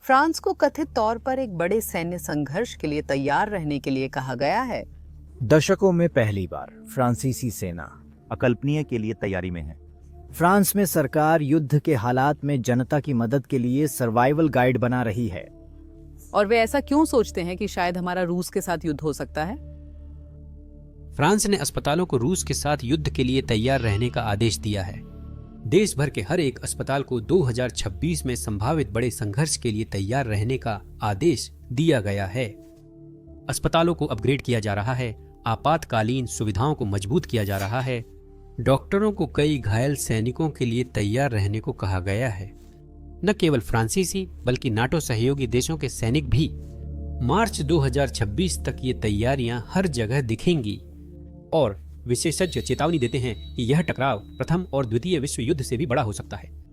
France को कथित तौर पर एक बड़े सैन्य संघर्ष के लिए तैयार रहने के लिए कहा गया है। दशकों में पहली बार फ्रांसीसी सेना अकल्पनीय के लिए तैयारी में है। फ्रांस में सरकार युद्ध के हालात में जनता की मदद के लिए सर्वाइवल गाइड बना रही है। और वे ऐसा क्यों सोचते हैं कि शायद हमारा रूस के साथ युद्ध हो सकता है? फ्रांस ने अस्पतालों को रूस के साथ युद्ध के लिए तैयार रहने का आदेश दिया है। देश भर के हर एक अस्पताल को 2026 में संभावित बड़े संघर्ष के लिए तैयार रहने का आदेश दिया गया है। अस्पतालों को अपग्रेड किया जा रहा है, आपातकालीन सुविधाओं को मजबूत किया जा रहा है। डॉक्टरों को कई घायल सैनिकों के लिए तैयार रहने को कहा गया है। न केवल फ्रांसीसी बल्कि नाटो सहयोगी देशों के सैनिक भी। मार्च 2026 तक ये तैयारियां हर जगह दिखेंगी और विशेषज्ञ चेतावनी देते हैं कि यह टकराव प्रथम और द्वितीय विश्व युद्ध से भी बड़ा हो सकता है।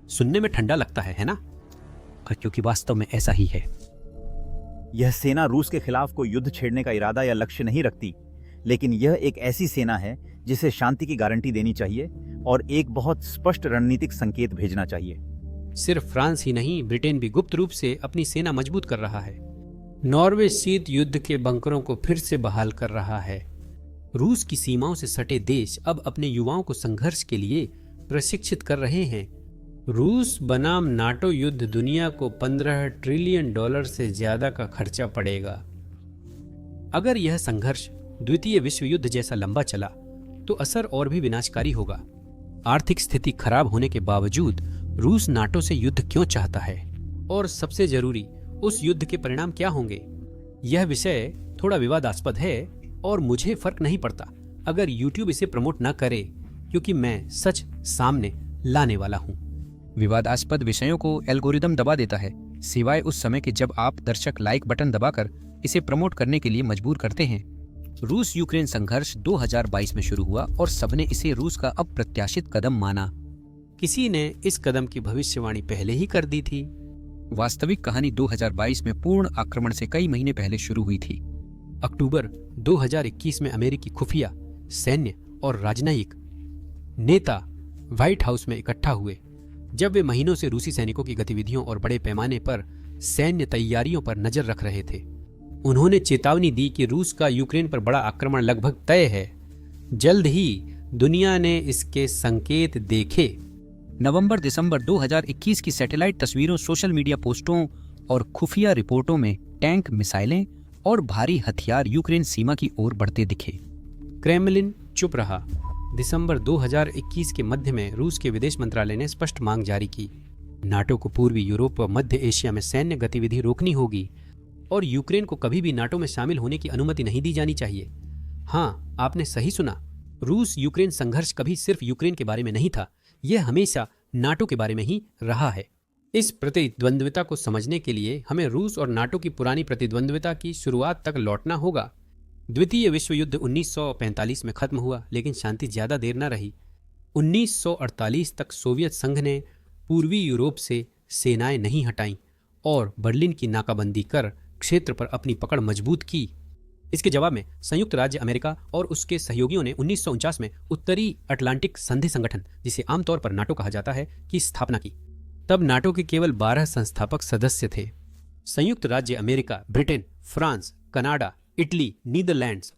सुनने में ठंडा लगता है ना? और क्योंकि वास्तव में ऐसा ही है। यह सेना रूस के खिलाफ कोई युद्ध छेड़ने का इरादा या लक्ष्य नहीं रखती, लेकिन यह एक ऐसी सेना है जिसे शांति की गारंटी देनी चाहिए और एक बहुत स्पष्ट रणनीतिक संकेत भेजना चाहिए। सिर्फ फ्रांस ही नहीं, ब्रिटेन भी गुप्त रूप से अपनी सेना मजबूत कर रहा है। नॉर्वे शीत युद्ध के बंकरों को फिर से बहाल कर रहा है। रूस की सीमाओं से सटे देश अब अपने युवाओं को संघर्ष के लिए प्रशिक्षित कर रहे हैं। रूस बनाम नाटो युद्ध दुनिया को $15 ट्रिलियन से ज्यादा का खर्चा पड़ेगा। अगर यह संघर्ष द्वितीय विश्व युद्ध जैसा लंबा चला तो असर और भी विनाशकारी होगा। आर्थिक स्थिति खराब होने के बावजूद रूस नाटो से युद्ध क्यों चाहता है, और सबसे जरूरी, उस युद्ध के परिणाम क्या होंगे? यह विषय थोड़ा विवादास्पद है और मुझे फर्क नहीं पड़ता अगर YouTube इसे प्रमोट न करे, क्योंकि मैं सच सामने लाने वाला हूं। विवादास्पद विषयों को एल्गोरिदम दबा देता है, सिवाय उस समय के जब आप दर्शक लाइक बटन दबाकर इसे प्रमोट करने के लिए मजबूर करते हैं। रूस यूक्रेन संघर्ष 2022 में शुरू हुआ और सबने इसे रूस का अप्रत्याशित कदम माना। किसी ने इस कदम की भविष्यवाणी पहले ही कर दी थी। वास्तविक कहानी 2022 में पूर्ण आक्रमण से कई महीने पहले शुरू हुई थी। अक्टूबर 2021 में अमेरिकी खुफिया, सैन्य और राजनयिक नेता व्हाइट हाउस में इकट्ठा हुए, जब वे महीनों से रूसी सैनिकों की गतिविधियों और बड़े पैमाने पर सैन्य तैयारियों पर नजर रख रहे थे। उन्होंने चेतावनी दी कि रूस का यूक्रेन पर बड़ा आक्रमण लगभग तय है। जल्द ही दुनिया ने इसके संकेत देखे। नवंबर-दिसंबर 2021 की सैटेलाइट तस्वीरों, सोशल मीडिया पोस्टों और खुफिया रिपोर्टों में टैंक, मिसाइलें और भारी हथियार यूक्रेन सीमा की ओर बढ़ते दिखे। क्रेमलिन चुप रहा। दिसंबर 2021 के मध्य में रूस के विदेश मंत्रालय ने स्पष्ट मांग जारी की। नाटो को पूर्वी यूरोप व मध्य एशिया में सैन्य गतिविधि रोकनी होगी और यूक्रेन को कभी भी नाटो में शामिल होने की अनुमति नहीं दी जानी चाहिए। हाँ, आपने सही सुना। रूस यूक्रेन संघर्ष कभी सिर्फ यूक्रेन के बारे में नहीं था, यह हमेशा नाटो के बारे में ही रहा है। इस प्रतिद्वंद्विता को समझने के लिए हमें रूस और नाटो की पुरानी प्रतिद्वंद्विता की शुरुआत तक लौटना होगा। द्वितीय विश्व युद्ध 1945 में खत्म हुआ, लेकिन शांति ज्यादा देर न रही। 1948 तक सोवियत संघ ने पूर्वी यूरोप से सेनाएं नहीं हटाईं और बर्लिन की नाकाबंदी कर क्षेत्र पर अपनी पकड़ मजबूत की। इसके जवाब में संयुक्त राज्य अमेरिका और उसके सहयोगियों ने 1949 में उत्तरी अटलांटिक संधि संगठन, जिसे आमतौर पर नाटो कहा जाता है, की स्थापना की। तब नाटो के केवल 12 संस्थापक सदस्य थे। संयुक्त राज्य America, Britain, France, Canada, Italy, Netherlands,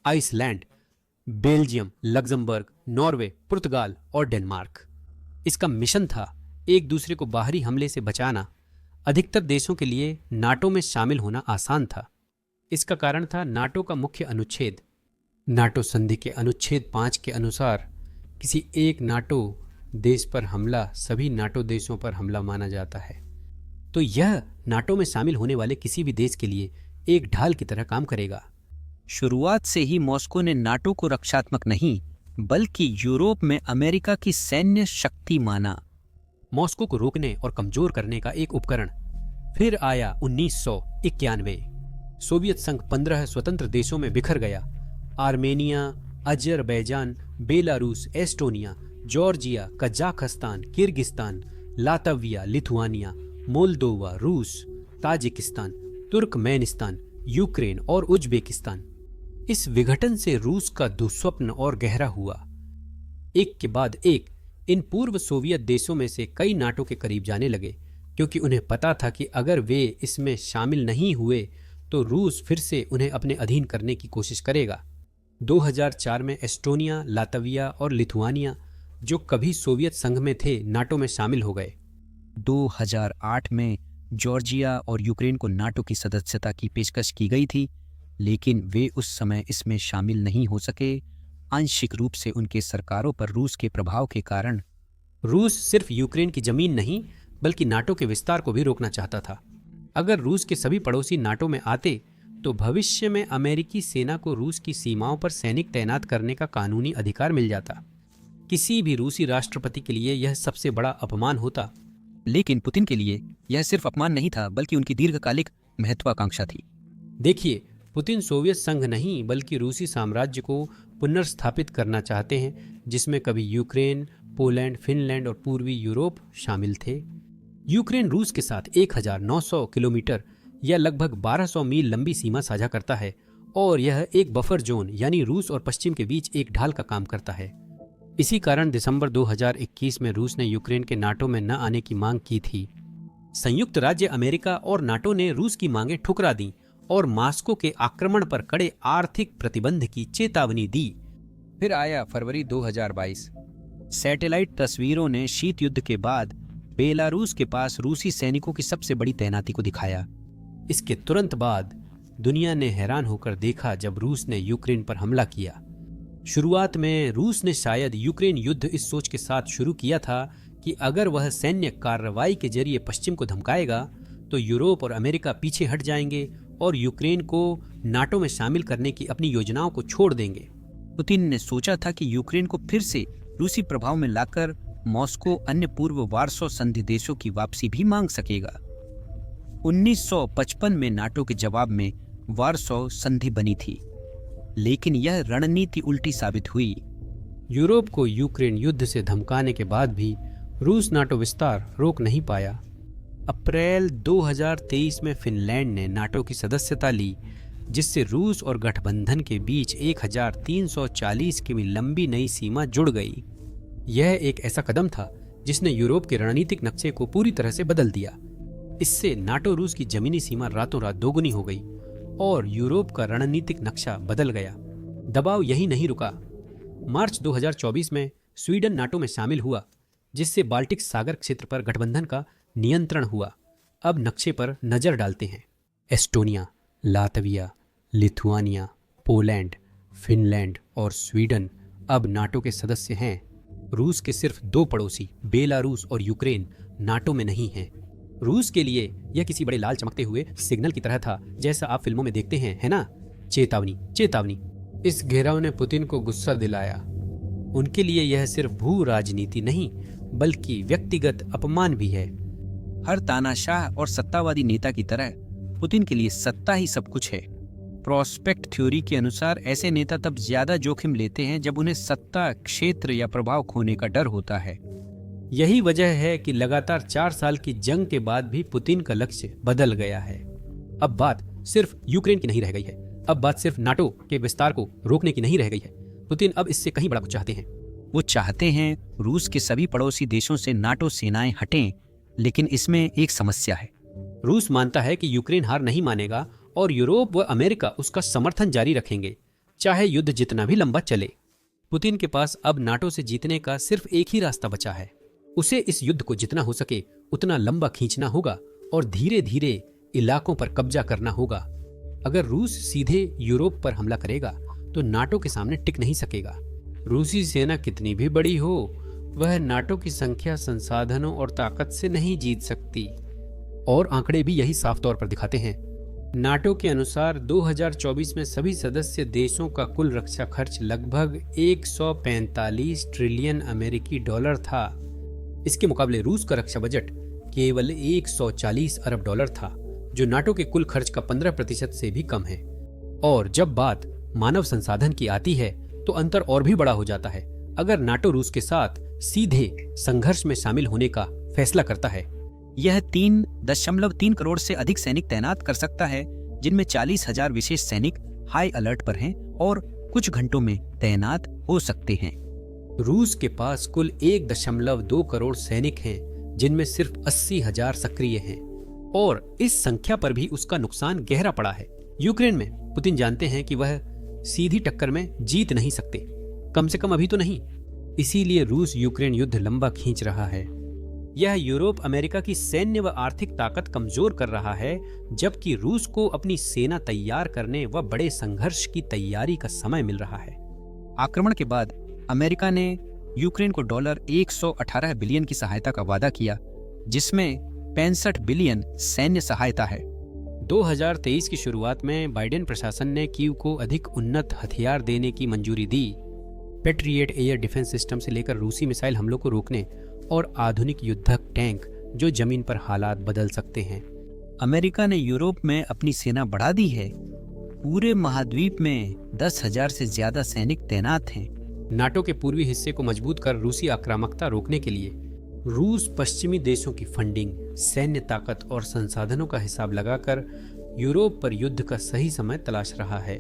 Iceland, Belgium, Luxembourg, Norway, Portugal और डेनमार्क। इसका मिशन था एक दूसरे को बाहरी हमले से बचाना। अधिकतर देशों के लिए नाटो में शामिल होना आसान था। इसका कारण था नाटो का मुख्य अनुच्छेद। नाटो संधि के अनुच्छेद 5 के अनुसार किसी एक नाटो देश पर हमला सभी नाटो देशों पर हमला माना जाता है। तो यह नाटो में शामिल होने वाले किसी भी देश के लिए एक ढाल की तरह काम करेगा। शुरुआत से ही मॉस्को ने नाटो को रक्षात्मक नहीं, बल्कि यूरोप में अमेरिका की सैन्य शक्ति माना। मॉस्को को रोकने और कमजोर करने का एक उपकरण। फिर आया 1991। सोवियत संघ 15 स्वतंत्र देशों में बिखर गया। Armenia, Azerbaijan, Belarus, Estonia, Georgia, Kazakhstan, Kyrgyzstan, Latvia, Lithuania, Moldova, रूस, ताजिकिस्तान, तुर्कमेनिस्तान, यूक्रेन और उज्बेकिस्तान। इस विघटन से रूस का दुस्वप्न और गहरा हुआ। एक के बाद एक इन पूर्व सोवियत देशों में से कई नाटो के करीब जाने लगे। क्योंकि उन्हें पता था कि अगर वे इसमें शामिल नहीं हुए तो रूस फिर से उन्हें अपने अधीन करने की कोशिश करेगा। 2004 में एस्टोनिया, लातविया और लिथुआनिया, जो कभी सोवियत संघ में थे, नाटो में शामिल हो गए। 2008 में जॉर्जिया और यूक्रेन को नाटो की सदस्यता की पेशकश की गई थी, लेकिन वे उस समय इसमें शामिल नहीं हो सके, आंशिक रूप से उनके सरकारों पर रूस के प्रभाव के कारण। रूस सिर्फ यूक्रेन की जमीन नहीं बल्कि नाटो के विस्तार को भी रोकना चाहता था। अगर रूस के सभी पड़ोसी नाटो में आते तो भविष्य में अमेरिकी सेना को रूस की सीमाओं पर सैनिक तैनात करने का कानूनी अधिकार मिल जाता। किसी भी रूसी राष्ट्रपति के लिए यह सबसे बड़ा अपमान होता। लेकिन पुतिन के लिए यह सिर्फ अपमान नहीं था, बल्कि उनकी दीर्घकालिक महत्वाकांक्षा थी। देखिए, पुतिन सोवियत संघ नहीं बल्कि रूसी साम्राज्य को पुनर्स्थापित करना चाहते हैं, जिसमें कभी यूक्रेन, पोलैंड, फिनलैंड और पूर्वी यूरोप शामिल थे। यूक्रेन रूस के साथ 1900 किलोमीटर या लगभग 1200 मील लंबी सीमा साझा करता है और यह एक बफर जोन यानी रूस और पश्चिम के बीच एक ढाल का काम करता है। इसी कारण दिसंबर 2021 में रूस ने यूक्रेन के नाटो में न आने की मांग की थी। संयुक्त राज्य अमेरिका और नाटो ने रूस की मांगें ठुकरा दी और मॉस्को के आक्रमण पर कड़े आर्थिक प्रतिबंध की चेतावनी दी। फिर आया फरवरी 2022। सैटेलाइट तस्वीरों ने शीत युद्ध के बाद बेलारूस के पास रूसी सैनिकों की सबसे बड़ी तैनाती को दिखाया। इसके तुरंत बाद दुनिया ने हैरान होकर देखा जब रूस ने यूक्रेन पर हमला किया। शुरुआत में रूस ने शायद यूक्रेन युद्ध इस सोच के साथ शुरू किया था कि अगर वह सैन्य कार्रवाई के जरिए पश्चिम को धमकाएगा तो यूरोप और अमेरिका पीछे हट जाएंगे और यूक्रेन को नाटो में शामिल करने की अपनी योजनाओं को छोड़ देंगे। पुतिन ने सोचा था कि यूक्रेन को फिर से रूसी प्रभाव में लाकर मॉस्को अन्य पूर्व वार्सो संधि देशों की वापसी भी मांग सकेगा। 1955 में नाटो के जवाब में वार्सो संधि बनी थी, लेकिन यह रणनीति उल्टी साबित हुई। यूरोप को यूक्रेन युद्ध से धमकाने के बाद भी रूस नाटो विस्तार रोक नहीं पाया। अप्रैल 2023 में फिनलैंड ने नाटो की सदस्यता ली, जिससे रूस और गठबंधन के बीच 1340 किमी लंबी नई सीमा जुड़ गई। यह एक ऐसा कदम था जिसने यूरोप के रणनीतिक नक्शे को पूरी तरह से बदल दिया। इससे नाटो रूस की जमीनी सीमा रातों रात दोगुनी हो गई और यूरोप का रणनीतिक नक्शा बदल गया। दबाव यही नहीं रुका। मार्च 2024 में स्वीडन नाटो में शामिल हुआ, जिससे बाल्टिक सागर क्षेत्र पर गठबंधन का नियंत्रण हुआ। अब नक्शे पर नजर डालते हैं। Estonia, Latvia, Lithuania, Poland, Finland और स्वीडन अब नाटो के सदस्य हैं। रूस के सिर्फ 2 पड़ोसी बेलारूस और यूक्रेन नाटो में नहीं हैं। रूस के लिए यह किसी बड़े लाल चमकते हुए सिग्नल की तरह था, जैसा आप फिल्मों में देखते हैं, है ना? चेतावनी, चेतावनी। इस घेराव ने पुतिन को गुस्सा दिलाया। उनके लिए यह सिर्फ भू राजनीति नहीं बल्कि व्यक्तिगत अपमान भी है। हर तानाशाह और सत्तावादी नेता की तरह पुतिन के लिए सत्ता ही सब कुछ है। प्रोस्पेक्ट थ्योरी के अनुसार ऐसे नेता तब ज्यादा जोखिम लेते हैं जब उन्हें सत्ता, क्षेत्र या प्रभाव खोने का डर होता है। यही वजह है कि लगातार 4 साल की जंग के बाद भी पुतिन का लक्ष्य बदल गया है। अब बात सिर्फ यूक्रेन की नहीं रह गई है। अब बात सिर्फ नाटो के विस्तार को रोकने की नहीं रह गई है। पुतिन अब इससे कहीं बड़ा कुछ चाहते हैं। वो चाहते हैं रूस के सभी पड़ोसी देशों से नाटो सेनाएं हटें, लेकिन इसमें एक समस्या है। रूस मानता है कि यूक्रेन हार नहीं मानेगा और यूरोप व अमेरिका उसका समर्थन जारी रखेंगे, चाहे युद्ध जितना भी लंबा चले। पुतिन के पास अब नाटो से जीतने का सिर्फ एक ही रास्ता बचा है। उसे इस युद्ध को जितना हो सके उतना लंबा खींचना होगा और धीरे धीरे इलाकों पर कब्जा करना होगा। अगर रूस सीधे यूरोप पर हमला करेगा तो नाटो के सामने टिक नहीं सकेगा। रूसी सेना कितनी भी बड़ी हो, वह नाटो की संख्या, संसाधनों और ताकत से नहीं जीत सकती। और आंकड़े भी यही साफ तौर पर दिखाते हैं। नाटो के अनुसार 2024 में सभी सदस्य देशों का कुल रक्षा खर्च लगभग 145 ट्रिलियन अमेरिकी डॉलर था। इसके मुकाबले रूस का रक्षा बजट केवल 140 अरब डॉलर था, जो नाटो के कुल खर्च का 15% से भी कम है। और जब बात मानव संसाधन की आती है तो अंतर और भी बड़ा हो जाता है। अगर नाटो रूस के साथ सीधे संघर्ष में शामिल होने का फैसला करता है, यह 3.3 करोड़ से अधिक सैनिक तैनात कर सकता है, जिनमें 40,000 विशेष सैनिक हाई अलर्ट पर हैं और कुछ घंटों में तैनात हो सकते हैं। रूस के पास कुल 1.2 करोड़ सैनिक हैं, जिनमें सिर्फ 80,000 सक्रिय हैं, और इस संख्या पर भी उसका नुकसान गहरा पड़ा है। यूक्रेन में पुतिन जानते हैं कि वह सीधी टक्कर में जीत नहीं सकते, कम से कम अभी तो नहीं। इसीलिए रूस यूक्रेन युद्ध लंबा खींच रहा है। यह यूरोप अमेरिका की सैन्य व आर्थिक ताकत कमजोर कर रहा है, जबकि रूस को अपनी सेना तैयार करने व बड़े संघर्ष की तैयारी का समय मिल रहा है। आक्रमण के बाद अमेरिका ने यूक्रेन को डॉलर 118 बिलियन की सहायता का वादा किया, जिसमें 65 बिलियन सैन्य सहायता है। 2023 की शुरुआत में बाइडेन प्रशासन ने कीव को अधिक उन्नत हथियार देने की मंजूरी दी। पेट्रियट एयर डिफेंस सिस्टम से लेकर रूसी मिसाइल हमलों को रोकने और आधुनिक युद्धक टैंक जो जमीन पर हालात बदल सकते हैं। अमेरिका ने यूरोप में अपनी सेना बढ़ा दी है। पूरे महाद्वीप में 10,000 से ज्यादा सैनिक तैनात हैं। नाटो के पूर्वी हिस्से को मजबूत कर रूसी आक्रामकता रोकने के लिए रूस पश्चिमी देशों की फंडिंग, सैन्य ताकत और संसाधनों का हिसाब लगाकर यूरोप पर युद्ध का सही समय तलाश रहा है,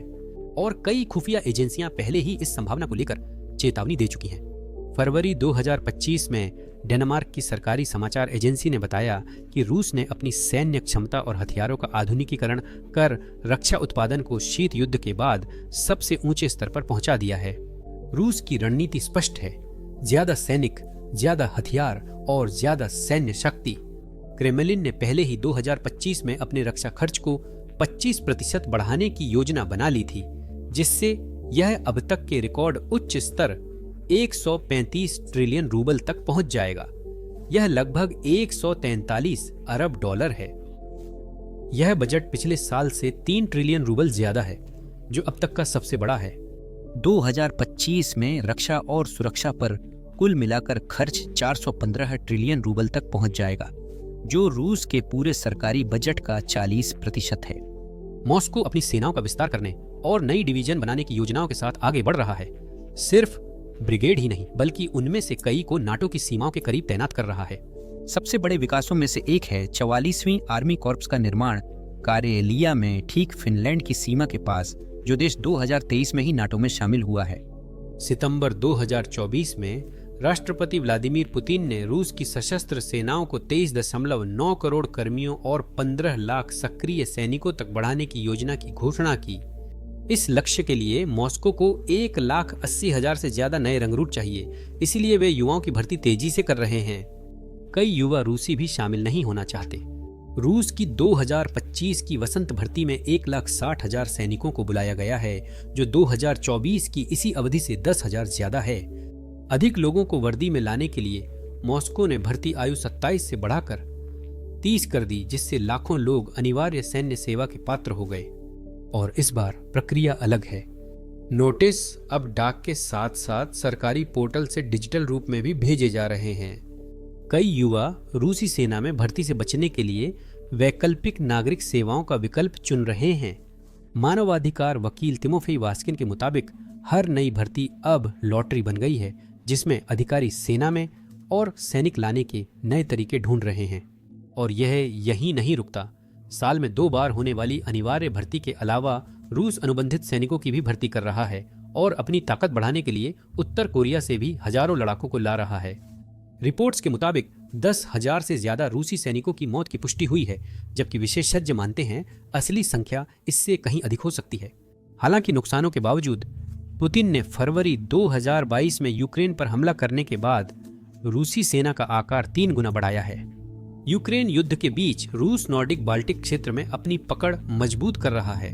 और कई खुफिया एजेंसियां पहले ही इस संभावना को लेकर चेतावनी दे चुकी हैं। फरवरी 2025 में डेनमार्क की सरकारी समाचार एजेंसी ने बताया कि रूस ने अपनी सैन्य क्षमता और हथियारों का आधुनिकीकरण कर रक्षा उत्पादन को शीत युद्ध के बाद सबसे ऊंचे स्तर पर पहुंचा दिया है। रूस की रणनीति स्पष्ट है, ज्यादा सैनिक, ज्यादा हथियार और ज्यादा सैन्य शक्ति। क्रेमलिन ने पहले ही 2025 में अपने रक्षा खर्च को 25% बढ़ाने की योजना बना ली थी, जिससे यह अब तक के रिकॉर्ड उच्च स्तर 135 ट्रिलियन रूबल तक पहुंच जाएगा। यह लगभग 143 अरब डॉलर है। यह बजट पिछले साल से 3 ट्रिलियन रूबल ज्यादा है, जो अब तक का सबसे बड़ा है। 2025 में रक्षा और सुरक्षा पर कुल मिलाकर खर्च 415 ट्रिलियन रूबल तक पहुंच जाएगा, जो रूस के पूरे सरकारी बजट का 40% है। मॉस्को अपनी सेनाओं का विस्तार करने और नई डिवीजन बनाने की योजनाओं के साथ आगे बढ़ रहा है। सिर्फ ब्रिगेड ही नहीं, बल्कि उनमें से कई को नाटो की सीमाओं के करीब तैनात कर रहा है। सबसे बड़े विकासों में से एक है 44वीं आर्मी कॉर्प्स का निर्माण कारेलिया में, ठीक फिनलैंड की सीमा के पास, जो देश 2023 में ही नाटो में शामिल हुआ है। सितंबर 2024 में राष्ट्रपति व्लादिमीर पुतिन ने रूस की सशस्त्र सेनाओं को 23.9 करोड़ कर्मियों और 15 लाख सक्रिय सैनिकों तक बढ़ाने की योजना की घोषणा की। इस लक्ष्य के लिए मॉस्को को 1,80,000 से ज्यादा नए रंगरूट चाहिए, इसीलिए वे युवाओं की भर्ती तेजी से कर रहे हैं। कई युवा रूसी भी शामिल नहीं होना चाहते। रूस की 2025 की वसंत भर्ती में 1,60,000 सैनिकों को बुलाया गया है, जो 2024 की इसी अवधि से 10,000 ज्यादा है। अधिक लोगों को वर्दी में लाने के लिए मॉस्को ने भर्ती आयु 27 से बढ़ाकर 30 कर दी, जिससे लाखों लोग अनिवार्य सैन्य सेवा के पात्र हो गए। और इस बार प्रक्रिया अलग है। नोटिस अब डाक के साथ साथ सरकारी पोर्टल से डिजिटल रूप में भी भेजे जा रहे हैं। कई युवा रूसी सेना में भर्ती से बचने के लिए वैकल्पिक नागरिक सेवाओं का विकल्प चुन रहे हैं। मानवाधिकार वकील तिमोफेई वास्किन के मुताबिक हर नई भर्ती अब लॉटरी बन गई है, जिसमें अधिकारी सेना में और सैनिक लाने के नए तरीके ढूंढ रहे हैं। और यह यहीं नहीं रुकता। साल में 2 बार होने वाली अनिवार्य भर्ती के अलावा रूस अनुबंधित सैनिकों की भी भर्ती कर रहा है और अपनी ताकत बढ़ाने के लिए उत्तर कोरिया से भी हजारों लड़ाकों को ला रहा है। रिपोर्ट्स के मुताबिक 10,000 से ज्यादा रूसी सैनिकों की मौत की पुष्टि हुई है, जबकि विशेषज्ञ मानते हैं असली संख्या इससे कहीं अधिक हो सकती है। हालांकि नुकसानों के बावजूद पुतिन ने फरवरी 2022 में यूक्रेन पर हमला करने के बाद रूसी सेना का आकार 3 गुना बढ़ाया है। यूक्रेन युद्ध के बीच रूस नॉर्डिक बाल्टिक क्षेत्र में अपनी पकड़ मजबूत कर रहा है।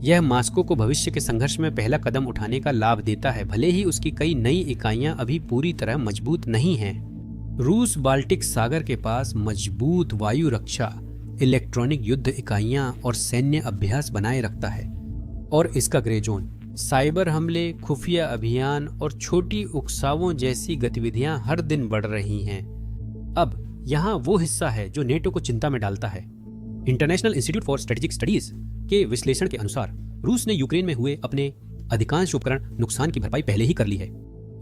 यह मॉस्को को भविष्य के संघर्ष में पहला कदम उठाने का लाभ देता है, भले ही उसकी कई नई इकाइयां अभी पूरी तरह मजबूत नहीं हैं। रूस बाल्टिक सागर के पास मजबूत वायु रक्षा, इलेक्ट्रॉनिक युद्ध इकाइयां और सैन्य अभ्यास बनाए रखता है, और इसका ग्रे जोन साइबर हमले, खुफिया अभियान और छोटी उकसावों जैसी गतिविधियां हर दिन बढ़ रही हैं। अब यहाँ वो हिस्सा है जो नेटो को चिंता में डालता है। International institute for strategic studies के विश्लेषण के अनुसार रूस ने यूक्रेन में हुए अपने अधिकांश उपकरण नुकसान की भरपाई पहले ही कर ली है।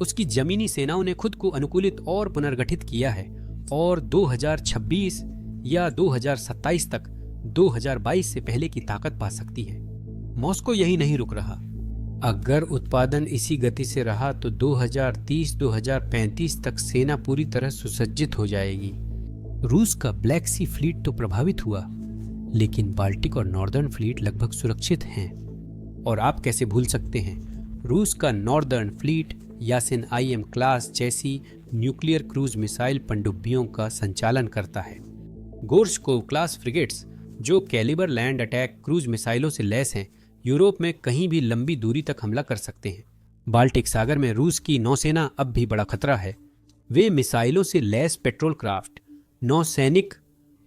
उसकी जमीनी सेनाओं ने खुद को अनुकूलित और पुनर्गठित किया है और 2026 या 2027 तक 2022 से पहले की ताकत पा सकती है। मॉस्को यही नहीं रुक रहा। अगर उत्पादन इसी गति से रहा तो 2030-2035 तक सेना पूरी तरह सुसज्जित हो जाएगी। रूस का ब्लैक सी फ्लीट तो प्रभावित हुआ, लेकिन बाल्टिक और नॉर्दर्न फ्लीट लगभग सुरक्षित हैं। और आप कैसे भूल सकते हैं, रूस का northern fleet Yasen IM class जैसी न्यूक्लियर क्रूज मिसाइल पनडुब्बियों का संचालन करता है। गोर्शकोव क्लास फ्रिगेट्स, जो कैलिबर लैंड अटैक क्रूज मिसाइलों से लैस हैं, यूरोप में कहीं भी लंबी दूरी तक हमला कर सकते हैं। बाल्टिक सागर में रूस की नौसेना अब भी बड़ा खतरा है। वे मिसाइलों से लैस पेट्रोल क्राफ्ट, नौसैनिक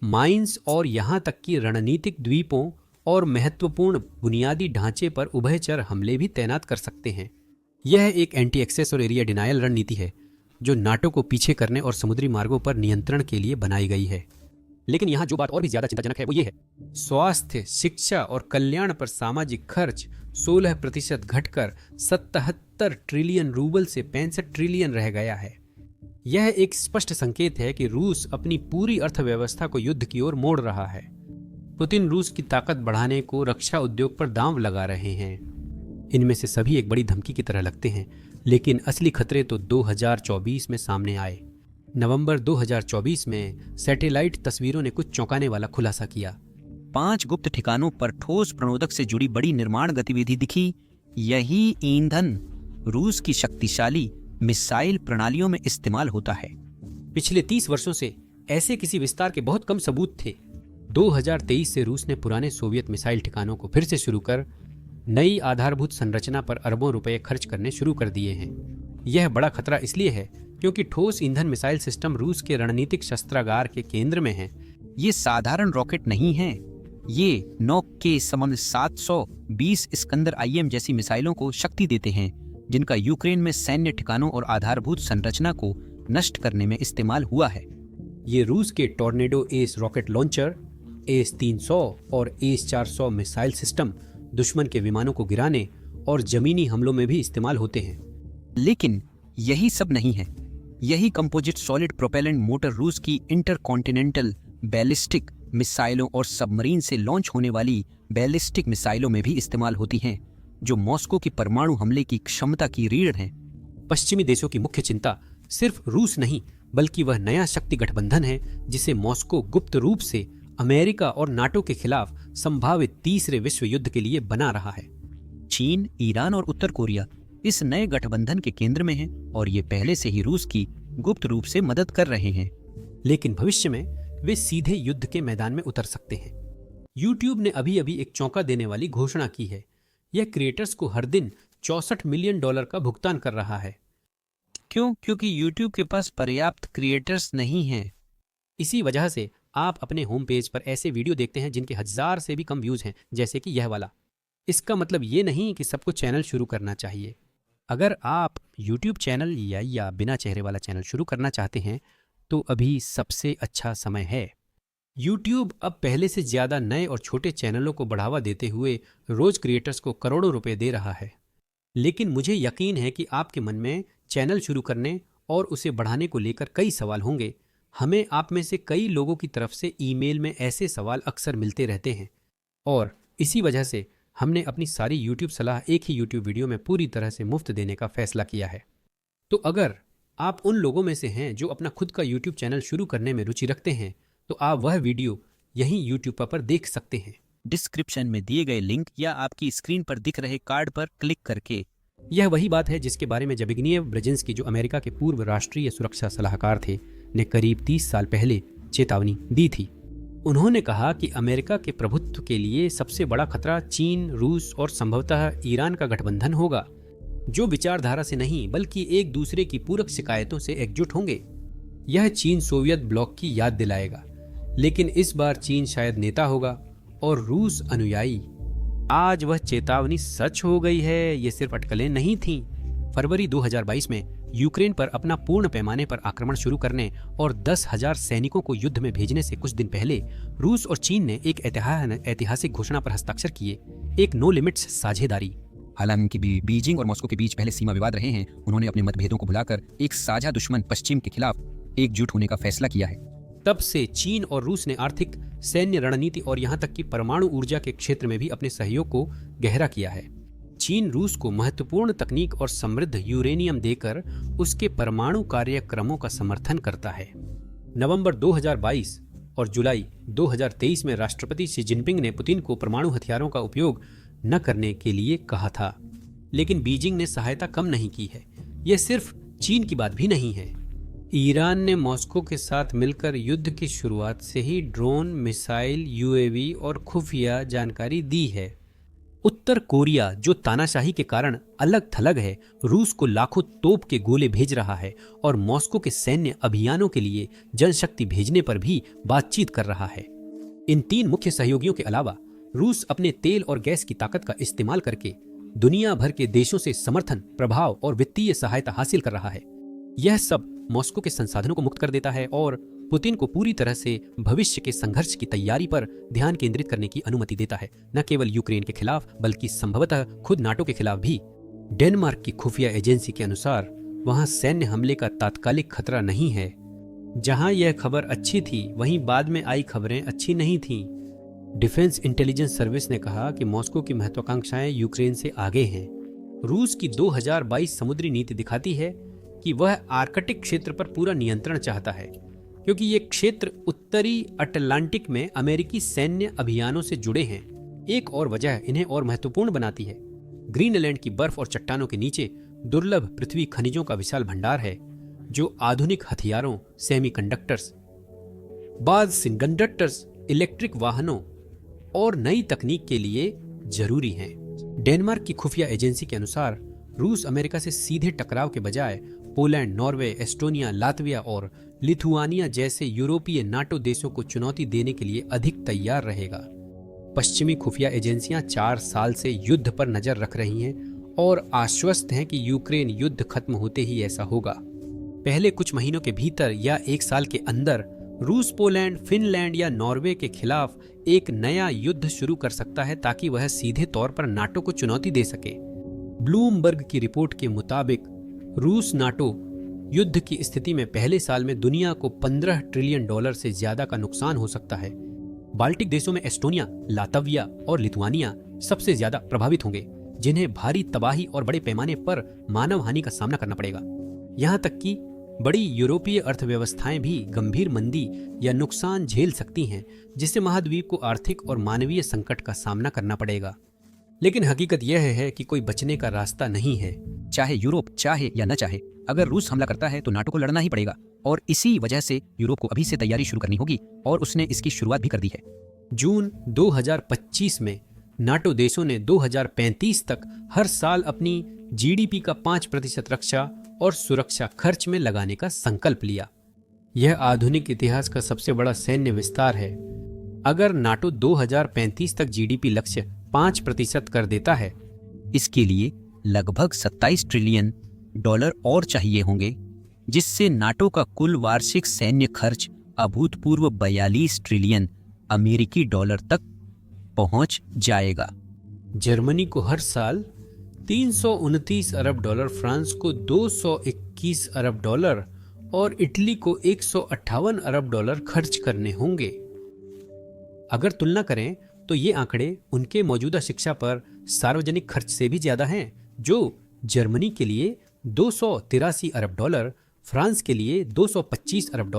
माइंस और यहाँ तक कि रणनीतिक द्वीपों और महत्वपूर्ण बुनियादी ढांचे पर उभयचर हमले भी तैनात कर सकते हैं। यह एक एंटी एक्सेस और एरिया डिनायल रणनीति है जो नाटो को पीछे करने और समुद्री मार्गों पर नियंत्रण के लिए बनाई गई है। लेकिन यहाँ जो बात और भी ज्यादा चिंताजनक है वो ये है, स्वास्थ्य, शिक्षा और कल्याण पर सामाजिक खर्च 16% घटकर 77 ट्रिलियन रूबल से 65 ट्रिलियन रह गया है। यह एक स्पष्ट संकेत है कि रूस अपनी पूरी अर्थव्यवस्था को युद्ध की ओर मोड़ रहा है। पुतिन रूस की ताकत बढ़ाने को रक्षा उद्योग पर दांव लगा रहे हैं। इनमें से सभी एक बड़ी धमकी की तरह लगते हैं, लेकिन असली खतरे तो 2024 में सामने आए। नवंबर 2024 में सैटेलाइट तस्वीरों ने कुछ चौंकाने वाला खुलासा किया। 5 गुप्त ठिकानों पर ठोस प्रणोदक से जुड़ी बड़ी निर्माण गतिविधि दिखी। यही ईंधन रूस की शक्तिशाली मिसाइल प्रणालियों में इस्तेमाल होता है। पिछले 30 वर्षों से ऐसे किसी विस्तार के बहुत कम सबूत थे। 2023 से रूस ने पुराने सोवियत मिसाइल ठिकानों को फिर से शुरू कर नई आधारभूत संरचना पर अरबों रुपए खर्च करने शुरू कर दिए हैं। यह बड़ा खतरा इसलिए है क्योंकि ठोस ईंधन मिसाइल सिस्टम रूस के रणनीतिक शस्त्रागार के केंद्र में है। ये साधारण रॉकेट नहीं हैं। ये नौक के समन 720 इस्कंदर IM जैसी मिसाइलों को शक्ति देते हैं, जिनका यूक्रेन में सैन्य ठिकानों और आधारभूत संरचना को नष्ट करने में इस्तेमाल हुआ है। ये रूस के tornado S rocket launcher, AS-300 और AS-400 मिसाइल सिस्टम दुश्मन के विमानों को गिराने और जमीनी हमलों में भी इस्तेमाल होते हैं। लेकिन यही सब नहीं है। यही कंपोजिट सॉलिड प्रोपेलेंट मोटर रूस की इंटरकॉन्टिनेंटल बैलिस्टिक मिसाइलों और सबमरीन से लॉन्च होने वाली बैलिस्टिक मिसाइलों में भी इस्तेमाल होती हैं, जो मॉस्को की परमाणु हमले की क्षमता की रीढ़ हैं। पश्चिमी देशों की मुख्य चिंता सिर्फ रूस नहीं, बल्कि वह नया शक्ति गठबंधन है जिसे मॉस्को गुप्त रूप से अमेरिका और नाटो के खिलाफ संभावित तीसरे विश्व युद्ध के लिए बना रहा है। चीन, ईरान और उत्तर कोरिया इस नए गठबंधन के केंद्र में हैं और ये पहले से ही रूस की गुप्त रूप से मदद कर रहे हैं। लेकिन भविष्य में वे सीधे युद्ध के मैदान में उतर सकते हैं। YouTube ने अभी अभी एक चौंका देने वाली घोषणा की है। यह क्रिएटर्स को हर दिन $64 मिलियन का भुगतान कर रहा है। क्यों? क्योंकि YouTube के पास पर्याप्त क्रिएटर्स नहीं हैं। इसी वजह से आप अपने होम पेज पर ऐसे वीडियो देखते हैं जिनके 1000 से भी कम व्यूज हैं, जैसे कि यह वाला। इसका मतलब ये नहीं कि सबको चैनल शुरू करना चाहिए। अगर आप YouTube चैनल या बिना चेहरे वाला चैनल शुरू करना चाहते हैं तो अभी सबसे अच्छा समय है। YouTube अब पहले से ज्यादा नए और छोटे चैनलों को बढ़ावा देते हुए रोज क्रिएटर्स को करोड़ों रुपए दे रहा है। लेकिन मुझे यकीन है कि आपके मन में चैनल शुरू करने और उसे बढ़ाने को लेकर कई सवाल होंगे। हमें आप में से कई लोगों की तरफ से ईमेल में ऐसे सवाल अक्सर मिलते रहते हैं और इसी वजह से हमने अपनी सारी YouTube सलाह एक ही YouTube वीडियो में पूरी तरह से मुफ्त देने का फैसला किया है। तो अगर आप उन लोगों में से हैं जो अपना खुद का YouTube चैनल शुरू करने में रुचि रखते हैं तो आप वह वीडियो यहीं YouTube पर देख सकते हैं। डिस्क्रिप्शन में दिए गए लिंक या आपकी स्क्रीन पर दिख रहे कार्ड पर क्लिक करके। यह वही बात है जिसके बारे में ज़बिग्निएव ब्रेजिंस्की, जो अमेरिका के पूर्व राष्ट्रीय सुरक्षा सलाहकार थे, ने करीब 30 साल पहले चेतावनी दी थी। उन्होंने कहा कि अमेरिका के प्रभुत्व के लिए सबसे बड़ा खतरा चीन, रूस और संभवतः ईरान का गठबंधन होगा, जो विचारधारा से नहीं बल्कि एक दूसरे की पूरक शिकायतों से एकजुट होंगे। यह चीन सोवियत ब्लॉक की याद दिलाएगा, लेकिन इस बार चीन शायद नेता होगा और रूस अनुयायी। आज वह चेतावनी सच हो गई है, ये सिर्फ अटकलें नहीं थीं। फरवरी 2022 में यूक्रेन पर अपना पूर्ण पैमाने पर आक्रमण शुरू करने और 10,000 सैनिकों को युद्ध में भेजने से कुछ दिन पहले रूस और चीन ने एक ऐतिहासिक घोषणा पर हस्ताक्षर किए, एक नो लिमिट्स साझेदारी। हालांकि बीजिंग और मॉस्को के बीच पहले सीमा विवाद रहे हैं, उन्होंने अपने मतभेदों को भुलाकर एक साझा दुश्मन पश्चिम के खिलाफ एकजुट होने का फैसला किया है। तब से चीन और रूस ने आर्थिक, सैन्य रणनीति और यहाँ तक कि परमाणु ऊर्जा के क्षेत्र में भी अपने सहयोग को गहरा किया है। चीन रूस को महत्वपूर्ण तकनीक और समृद्ध यूरेनियम देकर उसके परमाणु कार्यक्रमों का समर्थन करता है। नवंबर 2022 और जुलाई 2023 में राष्ट्रपति शी जिनपिंग ने पुतिन को परमाणु हथियारों का उपयोग न करने के लिए कहा था, लेकिन बीजिंग ने सहायता कम नहीं की है। यह सिर्फ चीन की बात भी नहीं है। ईरान ने मॉस्को के साथ मिलकर युद्ध की शुरुआत से ही ड्रोन, मिसाइल, यूएवी और खुफिया जानकारी दी है। उत्तर कोरिया, जो तानाशाही के कारण अलग थलग है, रूस को लाखों तोप के गोले भेज रहा है और मॉस्को के सैन्य अभियानों के लिए जनशक्ति भेजने पर भी बातचीत कर रहा है। इन तीन मुख्य सहयोगियों के अलावा रूस अपने तेल और गैस की ताकत का इस्तेमाल करके दुनिया भर के देशों से समर्थन, प्रभाव और वित्तीय सहायता हासिल कर रहा है। यह सब मॉस्को के संसाधनों को मुक्त कर देता है और पुतिन को पूरी तरह से भविष्य के संघर्ष की तैयारी पर ध्यान केंद्रित करने की अनुमति देता है, न केवल यूक्रेन के खिलाफ बल्कि संभवतः खुद नाटो के खिलाफ भी। डेनमार्क की खुफिया एजेंसी के अनुसार वहां सैन्य हमले का तात्कालिक खतरा नहीं है। जहां यह खबर अच्छी थी, वहीं बाद में आई खबरें अच्छी नहीं थीं। डिफेंस इंटेलिजेंस सर्विस ने कहा कि मॉस्को की महत्वाकांक्षाएं यूक्रेन से आगे हैं। रूस की 2022 समुद्री नीति दिखाती है कि वह आर्कटिक क्षेत्र पर पूरा नियंत्रण चाहता है, क्योंकि ये क्षेत्र उत्तरी अटलांटिक में अमेरिकी सैन्य अभियानों से जुड़े हैं। एक और वजह इन्हें और महत्वपूर्ण बनाती है। ग्रीनलैंड की बर्फ और चट्टानों के नीचे दुर्लभ पृथ्वी खनिजों का विशाल भंडार है, जो आधुनिक हथियारों, सेमीकंडक्टर्स, बाद सेमीकंडक्टर्स, इलेक्ट्रिक वाहनों और नई तकनीक के लिए जरूरी हैं। डेनमार्क की खुफिया एजेंसी के अनुसार रूस अमेरिका से सीधे टकराव के बजाय पोलैंड, नॉर्वे, एस्टोनिया, लातविया और लिथुआनिया जैसे यूरोपीय नाटो देशों को चुनौती देने के लिए अधिक तैयार रहेगा। पश्चिमी खुफिया एजेंसियां 4 साल से युद्ध पर नजर रख रही हैं और आश्वस्त हैं कि यूक्रेन युद्ध खत्म होते ही ऐसा होगा। पहले कुछ महीनों के भीतर या 1 साल के अंदर रूस पोलैंड, फिनलैंड या नॉर्वे के खिलाफ एक नया युद्ध शुरू कर सकता है ताकि वह सीधे तौर पर नाटो को चुनौती दे सके। ब्लूमबर्ग की रिपोर्ट के मुताबिक रूस नाटो युद्ध की स्थिति में पहले साल में दुनिया को $15 ट्रिलियन से ज्यादा का नुकसान हो सकता है। बाल्टिक देशों में एस्टोनिया, लातविया और लिथुआनिया सबसे ज्यादा प्रभावित होंगे, जिन्हें भारी तबाही और बड़े पैमाने पर मानव हानि का सामना करना पड़ेगा। यहाँ तक कि बड़ी यूरोपीय अर्थव्यवस्थाएं भी गंभीर मंदी या नुकसान झेल सकती हैं, जिससे महाद्वीप को आर्थिक और मानवीय संकट का सामना करना पड़ेगा। लेकिन हकीकत यह है कि कोई बचने का रास्ता नहीं है। चाहे यूरोप चाहे या न चाहे, अगर रूस हमला करता है तो नाटो को लड़ना ही पड़ेगा और इसी वजह से यूरोप को अभी से तैयारी शुरू करनी होगी और उसने इसकी शुरुआत भी कर दी है। जून 2025 में नाटो देशों ने 2035 तक हर साल अपनी जीडीपी का 5% रक्षा और सुरक्षा खर्च में लगाने का संकल्प लिया। यह आधुनिक इतिहास का सबसे बड़ा सैन्य विस्तार है। अगर नाटो 2035 तक जीडीपी लक्ष्य 5% कर देता है, इसके लिए लगभग $27 ट्रिलियन और चाहिए होंगे, जिससे नाटो का कुल वार्षिक सैन्य खर्च अभूतपूर्व 42 ट्रिलियन अमेरिकी डॉलर तक पहुंच जाएगा। जर्मनी को हर साल $329 अरब, फ्रांस को $221 अरब और इटली को $158 अरब खर्च करने होंगे। अगर तुलना करें तो ये आंकड़े उनके मौजूदा शिक्षा पर सार्वजनिक खर्च से भी ज्यादा हैं, जो जर्मनी के लिए $283 अरब, फ्रांस के लिए $225 अरब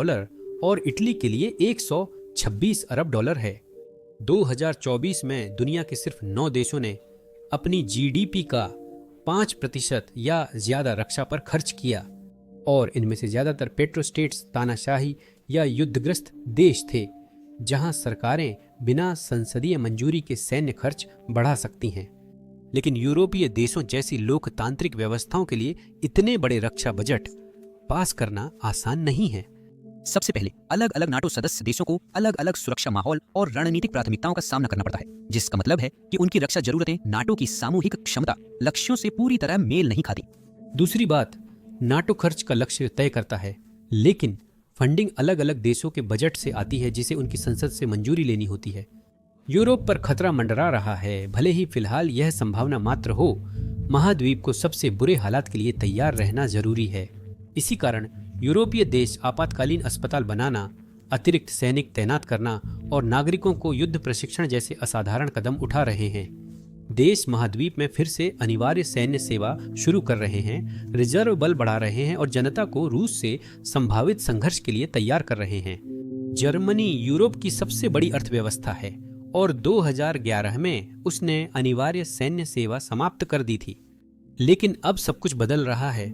और इटली के लिए $126 अरब है। 2024 में दुनिया के सिर्फ 9 देशों ने अपनी जीडीपी का 5% या ज्यादा रक्षा पर खर्च किया और इनमें से ज्यादातर पेट्रोस्टेट्स, तानाशाही या युद्धग्रस्त देश थे, जहां सरकारें बिना संसदीय मंजूरी के सैन्य खर्च बढ़ा सकती हैं। लेकिन यूरोपीय देशों जैसी लोकतांत्रिक व्यवस्थाओं के लिए इतने बड़े रक्षा बजट पास करना आसान नहीं है। सबसे पहले अलग अलग नाटो सदस्य देशों को अलग अलग सुरक्षा माहौल और रणनीतिक प्राथमिकताओं का सामना करना पड़ता है, जिसका मतलब है कि उनकी रक्षा जरूरतें नाटो की सामूहिक क्षमता लक्ष्यों से पूरी तरह मेल नहीं खाती। दूसरी बात, नाटो खर्च का लक्ष्य तय करता है, लेकिन फंडिंग अलग अलग देशों के बजट से आती है, जिसे उनकी संसद से मंजूरी लेनी होती है। यूरोप पर खतरा मंडरा रहा है, भले ही फिलहाल यह संभावना मात्र हो। महाद्वीप को सबसे बुरे हालात के लिए तैयार रहना जरूरी है। इसी कारण यूरोपीय देश आपातकालीन अस्पताल बनाना, अतिरिक्त सैनिक तैनात करना और नागरिकों को युद्ध प्रशिक्षण जैसे असाधारण कदम उठा रहे हैं। देश महाद्वीप में फिर से अनिवार्य सैन्य सेवा शुरू कर रहे हैं, रिजर्व बल बढ़ा रहे हैं और जनता को रूस से संभावित संघर्ष के लिए तैयार कर रहे हैं। जर्मनी यूरोप की सबसे बड़ी अर्थव्यवस्था है और 2011 में उसने अनिवार्य सैन्य सेवा समाप्त कर दी थी। लेकिन अब सब कुछ बदल रहा है।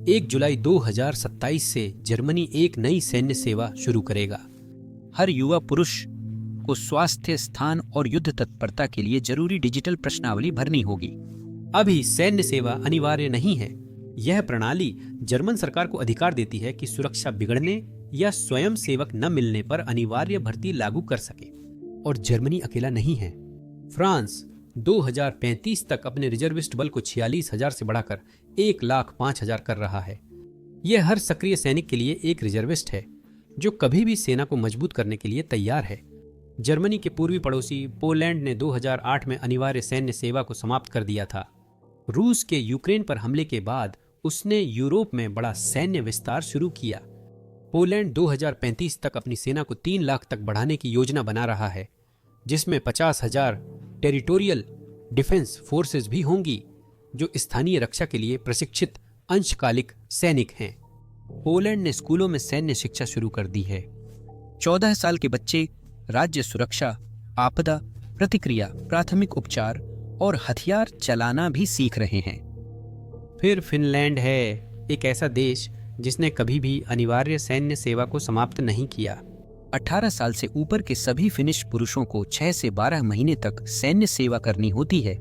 1 जुलाई 2027 से जर्मनी एक नई सैन्य सेवा शुरू करेगा। हर युवा पुरुष को स्वास्थ्य, स्थान और युद्ध तत्परता के लिए जरूरी डिजिटल प्रश्नावली भरनी होगी। अभी सैन्य सेवा अनिवार्य नहीं है। यह प्रणाली जर्मन सरकार को अधिकार देती है कि सुरक्षा बिगड़ने या स्वयं सेवक न मिलने पर अनिवार्य भर्ती लागू कर सके। और जर्मनी अकेला नहीं है। फ्रांस 2035 तक अपने रिजर्विस्ट बल को 46,000 से बढ़ाकर 1,05,000 कर रहा है। यह हर सक्रिय सैनिक के लिए एक रिजर्विस्ट है जो कभी भी सेना को मजबूत करने के लिए तैयार है। जर्मनी के पूर्वी पड़ोसी पोलैंड ने 2008 में अनिवार्य सैन्य सेवा को समाप्त कर दिया था। रूस के यूक्रेन पर हमले के बाद उसने यूरोप में बड़ा सैन्य विस्तार शुरू किया। पोलैंड 2035 तक अपनी सेना को 3 लाख तक बढ़ाने की योजना बना रहा है, जिसमें 50,000 टेरिटोरियल डिफेंस फोर्सेस भी होंगी जो स्थानीय रक्षा के लिए प्रशिक्षित अंशकालिक सैनिक हैं। पोलैंड ने स्कूलों में सैन्य शिक्षा शुरू कर दी है। 14 साल के बच्चे राज्य सुरक्षा, आपदा प्रतिक्रिया, प्राथमिक उपचार और हथियार चलाना भी सीख रहे हैं। फिर फिनलैंड है, एक ऐसा देश जिसने कभी भी अनिवार्य सैन्य सेवा को समाप्त नहीं किया। 18 साल से ऊपर के सभी फिनिश पुरुषों को 6 से 12 महीने तक सैन्य सेवा करनी होती है।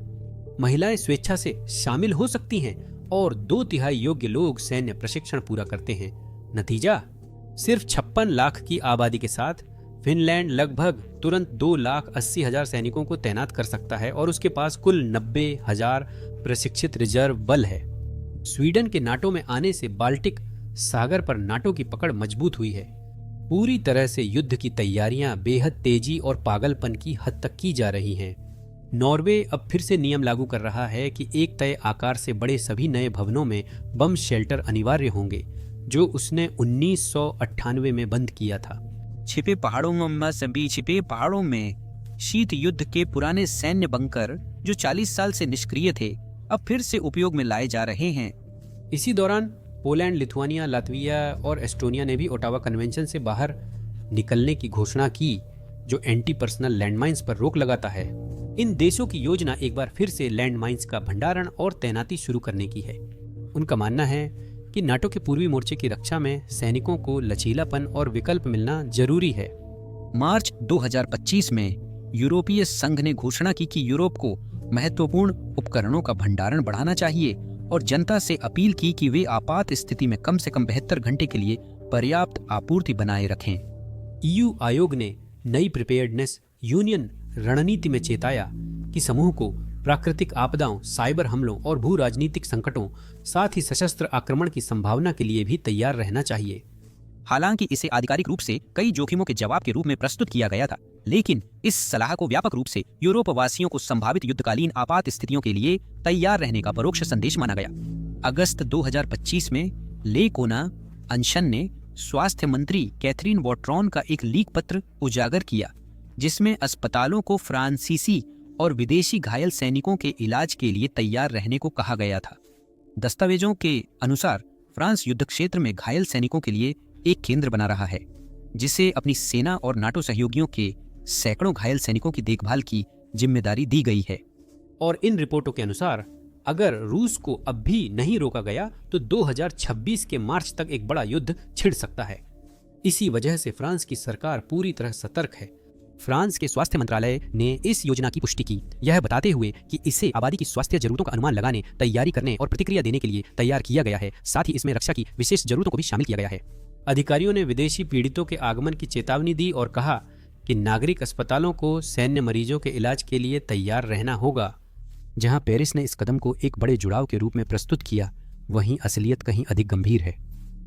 महिलाएं स्वेच्छा से शामिल हो सकती हैं और 2/3 योग्य लोग सैन्य प्रशिक्षण पूरा करते हैं। नतीजा, सिर्फ 56 लाख की आबादी के साथ फिनलैंड लगभग तुरंत 2,80,000 सैनिकों को तैनात कर सकता है और उसके पास कुल 90,000 प्रशिक्षित रिजर्व बल है। स्वीडन के नाटो में आने से बाल्टिक सागर पर नाटो की पकड़ मजबूत हुई है। पूरी तरह से युद्ध की तैयारियां बेहद तेजी और पागलपन की हद तक की जा रही हैं। नॉर्वे अब फिर से नियम लागू कर रहा है कि एक तय आकार से बड़े सभी नए भवनों में बम शेल्टर अनिवार्य होंगे, जो उसने 1998 में बंद किया था। छिपे पहाड़ों में शीत युद्ध के पुराने सैन्य बंकर जो 40 साल से निष्क्रिय थे, अब फिर से उपयोग में लाए जा रहे हैं। इसी दौरान पोलैंड, लिथुआनिया, लातविया और एस्टोनिया ने भी ओटावा कन्वेंशन से बाहर निकलने की घोषणा की, जो एंटी पर्सनल लैंडमाइंस पर रोक लगाता है। इन देशों की योजना एक बार फिर से लैंडमाइंस का भंडारण और तैनाती शुरू करने की है। उनका मानना है कि नाटो के पूर्वी मोर्चे की रक्षा में सैनिकों को लचीलापन और विकल्प मिलना जरूरी है। मार्च 2025 में यूरोपीय संघ ने घोषणा की कि यूरोप को महत्वपूर्ण उपकरणों का भंडारण बढ़ाना चाहिए और जनता से अपील की कि वे आपात स्थिति में कम से कम 72 घंटे के लिए पर्याप्त आपूर्ति बनाए रखें। ईयू आयोग ने नई प्रिपेयर्डनेस यूनियन रणनीति में चेताया कि समूह को प्राकृतिक आपदाओं, साइबर हमलों और भू राजनीतिक संकटों, साथ ही सशस्त्र आक्रमण की संभावना के लिए भी तैयार रहना चाहिए। हालांकि इसे आधिकारिक रूप से कई जोखिमों के जवाब के रूप में प्रस्तुत किया गया था, लेकिन इस सलाह को व्यापक रूप से यूरोप वासियों को संभावित युद्धकालीन आपात स्थितियों के लिए तैयार रहने का परोक्ष संदेश माना गया। अगस्त 2025 में ले कोना अंशन ने स्वास्थ्य मंत्री कैथरीन वॉट्रॉन का एक लीक पत्र उजागर किया, जिसमें अस्पतालों को फ्रांसीसी और विदेशी घायल सैनिकों के इलाज के लिए तैयार रहने को कहा गया था। दस्तावेजों के अनुसार फ्रांस युद्ध क्षेत्र में घायल सैनिकों के लिए एक केंद्र बना रहा है, जिसे अपनी सेना और नाटो सहयोगियों के सैकड़ों घायल सैनिकों की देखभाल की जिम्मेदारी दी गई है। और इन रिपोर्टों के अनुसार अगर रूस को अब भी नहीं रोका गया तो 2026 के मार्च तक एक बड़ा युद्ध छिड़ सकता है। इसी वजह से फ्रांस की सरकार पूरी तरह सतर्क है। फ्रांस के स्वास्थ्य मंत्रालय ने इस योजना की पुष्टि की, यह बताते हुए कि इसे आबादी की स्वास्थ्य जरूरतों का अनुमान लगाने, तैयारी करने और प्रतिक्रिया देने के लिए तैयार किया गया है। साथ ही इसमें रक्षा की विशेष जरूरतों को भी शामिल किया गया है। अधिकारियों ने विदेशी पीड़ितों के आगमन की चेतावनी दी और कहा कि नागरिक अस्पतालों को सैन्य मरीजों के इलाज के लिए तैयार रहना होगा। जहां पेरिस ने इस कदम को एक बड़े जुड़ाव के रूप में प्रस्तुत किया, वहीं असलियत कहीं अधिक गंभीर है।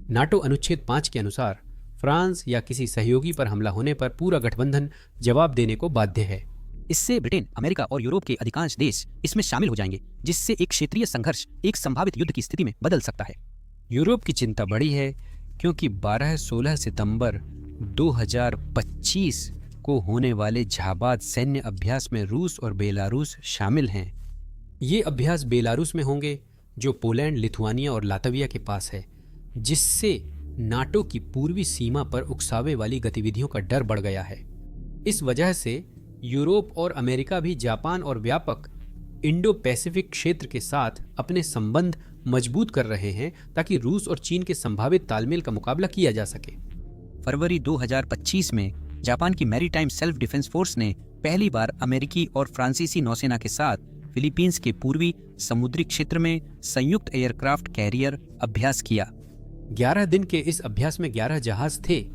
नाटो अनुच्छेद 5 के अनुसार फ्रांस या किसी सहयोगी पर हमला होने पर पूरा गठबंधन जवाब देने को बाध्य है। इससे ब्रिटेन, अमेरिका और यूरोप के अधिकांश देश इसमें शामिल हो जाएंगे, जिससे एक क्षेत्रीय संघर्ष एक संभावित युद्ध की स्थिति में बदल सकता है। यूरोप की चिंता बड़ी है क्योंकि 12-16 सितंबर 2025 को होने वाले जाबाज सैन्य अभ्यास में रूस और बेलारूस शामिल हैं। ये अभ्यास बेलारूस में होंगे, जो पोलैंड, लिथुआनिया और लातविया के पास है, जिससे नाटो की पूर्वी सीमा पर उकसावे वाली गतिविधियों का डर बढ़ गया है। इस वजह से यूरोप और अमेरिका भी जापान और व्यापक इंडो पैसिफिक क्षेत्र के साथ अपने संबंध मजबूत कर रहे हैं, ताकि रूस और चीन के संभावित तालमेल का मुकाबला किया जा सके। फरवरी 2025 में जापान की मैरीटाइम सेल्फ डिफेंस फोर्स ने पहली बार अमेरिकी और फ्रांसीसी नौसेना के साथ फिलीपींस के पूर्वी समुद्री क्षेत्र में संयुक्त एयरक्राफ्ट कैरियर अभ्यास किया। 11 दिन के इस अभ्यास में 11 जहाज थे,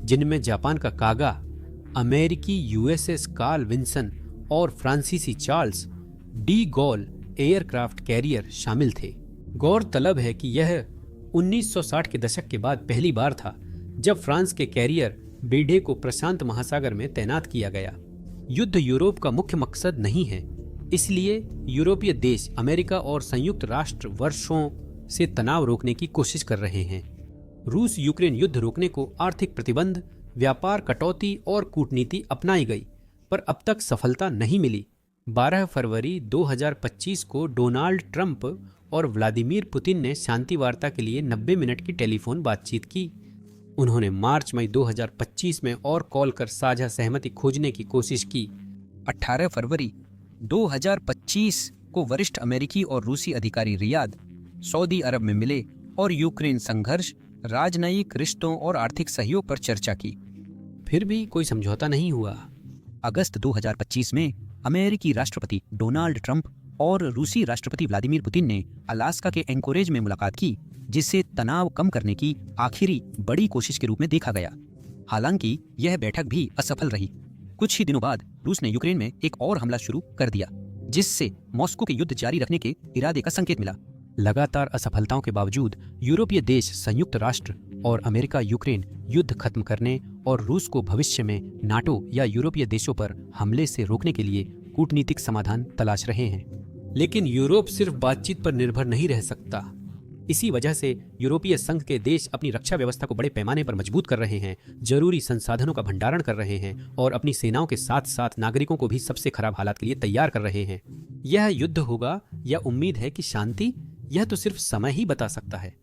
जिनमें जापान का कागा, अमेरिकी यूएसएस कार्ल विंसन और फ्रांसीसी Charles de Gaulle aircraft carrier शामिल थे। गौरतलब है कि यह 1960 के दशक के बाद पहली बार था जब फ्रांस के कैरियर बेढे को प्रशांत महासागर में तैनात किया गया। युद्ध यूरोप का मुख्य मकसद नहीं है, इसलिए यूरोपीय देश अमेरिका और संयुक्त राष्ट्र वर्षों से तनाव रोकने की कोशिश कर रहे हैं। रूस यूक्रेन युद्ध रोकने को आर्थिक प्रतिबंध, व्यापार कटौती और कूटनीति अपनाई गई, पर अब तक सफलता नहीं मिली। 12 फरवरी 2025 को डोनाल्ड ट्रंप और व्लादिमीर पुतिन ने शांति वार्ता के लिए 90 मिनट की टेलीफोन बातचीत की। उन्होंने मार्च-मई 2025 में और कॉल कर साझा सहमति खोजने की कोशिश की। 18 फरवरी 2025 को वरिष्ठ अमेरिकी और रूसी अधिकारी रियाद, सऊदी अरब में मिले और यूक्रेन संघर्ष, राजनयिक रिश्तों और आर्थिक सहयोग पर चर्चा की। फिर भी कोई समझौता नहीं हुआ। अगस्त 2025 में अमेरिकी राष्ट्रपति डोनाल्ड ट्रंप और रूसी राष्ट्रपति व्लादिमीर पुतिन ने अलास्का के एंकोरेज में मुलाकात की, जिसे तनाव कम करने की आखिरी बड़ी कोशिश के रूप में देखा गया। हालांकि यह बैठक भी असफल रही। कुछ ही दिनों बाद रूस ने यूक्रेन में एक और हमला शुरू कर दिया, जिससे मॉस्को के युद्ध जारी रखने के इरादे का संकेत मिला। लगातार असफलताओं के बावजूद यूरोपीय देश, संयुक्त राष्ट्र और अमेरिका यूक्रेन युद्ध खत्म करने और रूस को भविष्य में नाटो या यूरोपीय देशों पर हमले से रोकने के लिए कूटनीतिक समाधान तलाश रहे हैं। लेकिन यूरोप सिर्फ बातचीत पर निर्भर नहीं रह सकता। इसी वजह से यूरोपीय संघ के देश अपनी रक्षा व्यवस्था को बड़े पैमाने पर मजबूत कर रहे हैं, जरूरी संसाधनों का भंडारण कर रहे हैं और अपनी सेनाओं के साथ साथ नागरिकों को भी सबसे खराब हालात के लिए तैयार कर रहे हैं। यह युद्ध होगा या उम्मीद है कि शांति, यह तो सिर्फ समय ही बता सकता है।